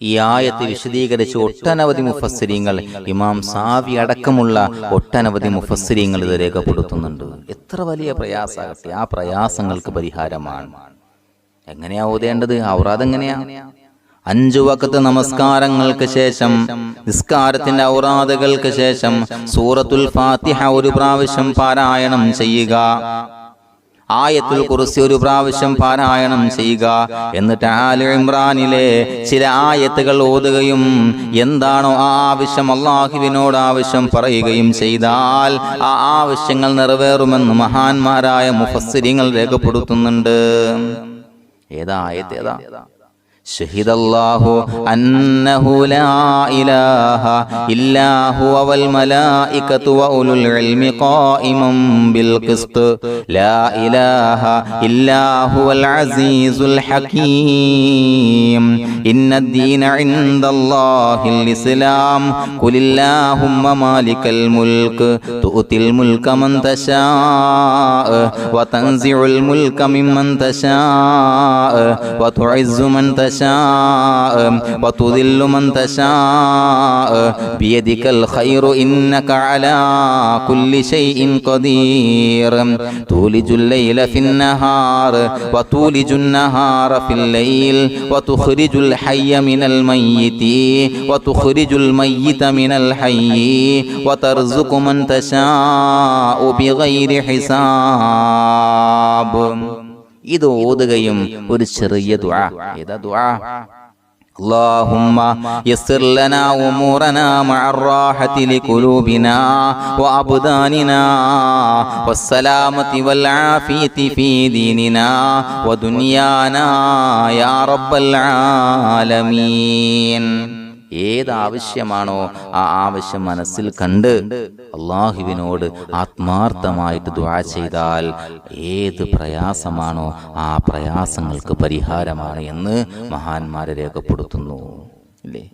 ഈ ആയത്ത് വിശദീകരിച്ച് ഒട്ടനവധി മുഫസ്സിരീങ്ങൾ, ഇമാം സാവി അടക്കമുള്ള ഒട്ടനവധി മുഫസ്സിരീങ്ങൾ ഇത് രേഖപ്പെടുത്തുന്നുണ്ട്. എത്ര വലിയ പ്രയാസമാകട്ടെ, ആ പ്രയാസങ്ങൾക്ക് പരിഹാരമാണ്. എങ്ങനെയാ ഓതേണ്ടത്? ഔറാദ് എങ്ങനെയാ? 5 വഖത്ത് നമസ്കാരങ്ങൾക്ക് ശേഷം, നിസ്കാരത്തിന്റെ ഔറാദുകൾക്ക് ശേഷം സൂറത്തുൽ ഫാത്തിഹ ഒരു പ്രാവശ്യം പാരായണം ചെയ്യുക, ആയത്തുൽ കുർസി ഒരു പ്രാവശ്യം പാരായണം ചെയ്യുക. എന്നിട്ട് ആൽ ഇംറാനിലെ ചില ആയത്തുകൾ ഓതുകയും എന്താണോ ആ ആവശ്യം അള്ളാഹുവിനോട് ആവശ്യം പറയുകയും ചെയ്താൽ ആ ആവശ്യങ്ങൾ നിറവേറുമെന്ന് മഹാന്മാരായ മുഫസ്സിരീങ്ങൾ രേഖപ്പെടുത്തുന്നുണ്ട്. ഏതാ ആയത്ത്? ഏതാ? ഷഹിദല്ലാഹു അന്നഹു ലാ ഇലാഹ ഇല്ലാ ഹുവ വൽ മലായികതു വ ഉലുൽ ഇൽമി ഖായിമൻ ബിൽ ഖിസ്ത് ലാ ഇലാഹ ഇല്ലാ ഹുവൽ അസീസുൽ ഹകീം ഇന്നദ്ദീന ഇൻദല്ലാഹിൽ ഇസ്ലാം ഖുലില്ലാഹുമ്മ മാലികൽ മുൽക് തുഅതിൽ മുൽക മൻ തശാ വ തൻസിഉൽ മുൽക മിമ്മൻ തശാ വ തുഇസ്സു മൻ തശാ وتذل من تشاء بيدك الخير إنك على كل شيء قدير تولج الليل في النهار وتولج النهار في الليل وتخرج الحي من الميت وتخرج الميت من الحي وترزق من تشاء بغير حساب. ഇത് ഓതുകയും ഒരു ചെറിയ ദുആ. ഏതാ ദുആ? اللهم يسر لنا أمورنا مع الراحة لقلوبنا وأبداننا والسلامة والعافية في ديننا ودنيانا يا رب العالمين. ഏത് ആവശ്യമാണോ ആ ആവശ്യം മനസ്സിൽ കണ്ട് അള്ളാഹുവിനോട് ആത്മാർത്ഥമായിട്ട് ദുആ ചെയ്താൽ ഏത് പ്രയാസമാണോ ആ പ്രയാസങ്ങൾക്ക് പരിഹാരമാണ് എന്ന് മഹാന്മാരെ രേഖപ്പെടുത്തുന്നു. ഇല്ലേ?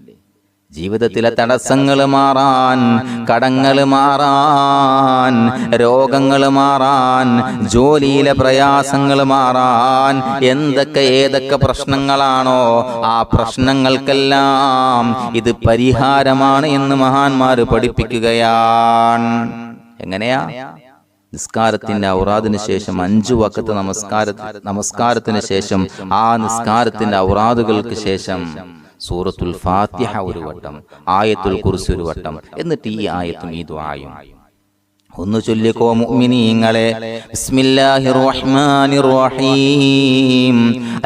ജീവിതത്തിലെ തടസ്സങ്ങൾ മാറാൻ, കടങ്ങൾ മാറാൻ, രോഗങ്ങൾ മാറാൻ, ജോലിയിലെ പ്രയാസങ്ങൾ മാറാൻ, ഏതൊക്കെ പ്രശ്നങ്ങളാണോ ആ പ്രശ്നങ്ങൾക്കെല്ലാം ഇത് പരിഹാരമാണ് എന്ന് മഹാന്മാർ പഠിപ്പിക്കുകയാണ്. എങ്ങനെയാ? നിസ്കാരത്തിന്റെ ഔറാദിന് ശേഷം 5 വഖത്ത് നമസ്കാരത്തിന് ശേഷം ആ നിസ്കാരത്തിന്റെ ഔറാദുകൾക്ക് ശേഷം സൂറത്തുൽ ഫാത്തിഹ ഒരു വട്ടം, ആയത്തുൽ കുർസി ഒരു വട്ടം, എന്നിട്ട് ഈ ആയത്തും ഈ ദുആയും ഒന്ന് ചൊല്ലിക്കോ മുഅ്മിനീങ്ങളെ. ബിസ്മില്ലാഹിർ റഹ്മാനിർ റഹീം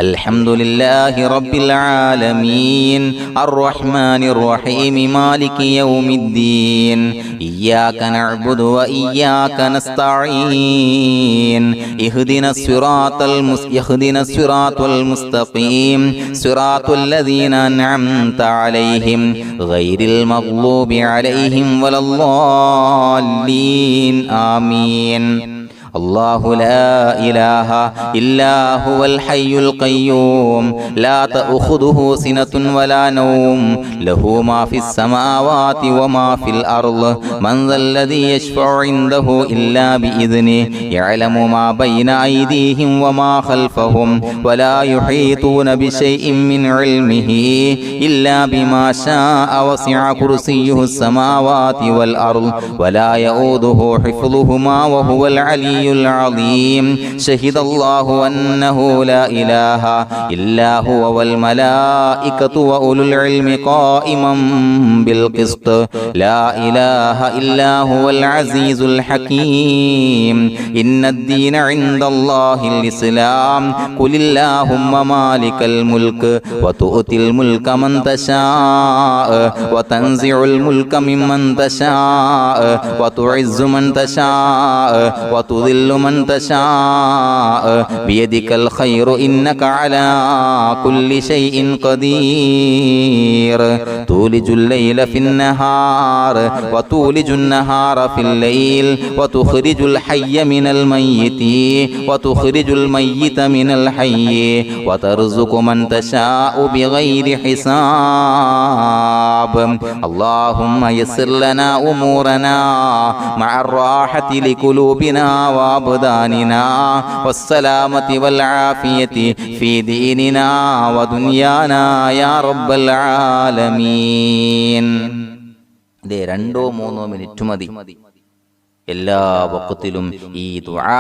അൽഹംദുലില്ലാഹി റബ്ബിൽ ആലമീൻ അർറഹ്മാനിർ റഹീം മാലികി യൗമിദ്ദീൻ ഇയ്യാക നഅ്ബുദു വ ഇയ്യാക നസ്തഈൻ ഇഹ്ദിനസ് സിറാത്തൽ മുസ്തഖീം സിറാത്തുൽ ലദീന അൻഅംത അലൈഹിം ഗൈറിൽ മഗ്ളൂബി അലൈഹിം വലദ്ദാല്ലീൻ. آمين. الله لا إله إلا هو الحي القيوم لا تأخذه سنة ولا نوم له ما في السماوات وما في الأرض من ذا الذي يشفع عنده إلا بإذنه يعلم ما بين أيديهم وما خلفهم ولا يحيطون بشيء من علمه إلا بما شاء وسع كرسيه السماوات والأرض ولا يؤوده حفظهما وهو العلي العظيم. شهد الله أنه لا إله إلا هو والملائكة وأولو العلم قائما بالقسط لا إله إلا هو العزيز الحكيم إن الدين عند الله الإسلام قل اللهم مالك الملك وتؤتي الملك من تشاء وتنزع الملك ممن تشاء وتعز من تشاء وتذل من تشاء بيدك الخير إنك على كل شيء قدير تولج الليل في النهار وتولج النهار في الليل وتخرج الحي من الميت وتخرج الميت من الحي وترزق من تشاء بغير حساب. اللهم يسر لنا أمورنا مع الراحة لقلوبنا وأبداننا والسلامة والعافية في ديننا ودنيانا يا رب العالمين. ദേ 2-3 മിനിറ്റ് മതി. എല്ലാ വഖത്തിലും ഈ ദുആ,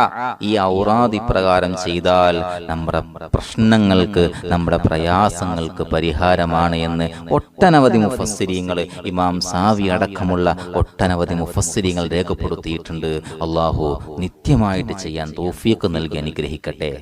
ഈ ഔറാദ് പ്രകാരം ചെയ്താൽ നമ്മുടെ പ്രശ്നങ്ങൾക്ക്, നമ്മുടെ പ്രയാസങ്ങൾക്ക് പരിഹാരമാണ് എന്ന് ഒട്ടനവധി മുഫസ്സിരീങ്ങൾ, ഇമാം സാവി അടക്കമുള്ള ഒട്ടനവധി മുഫസ്സിരീങ്ങൾ രേഖപ്പെടുത്തിയിട്ടുണ്ട്. അല്ലാഹു നിത്യമായിട്ട് ചെയ്യാൻ തൗഫീഖ് നൽകി അനുഗ്രഹിക്കട്ടെ.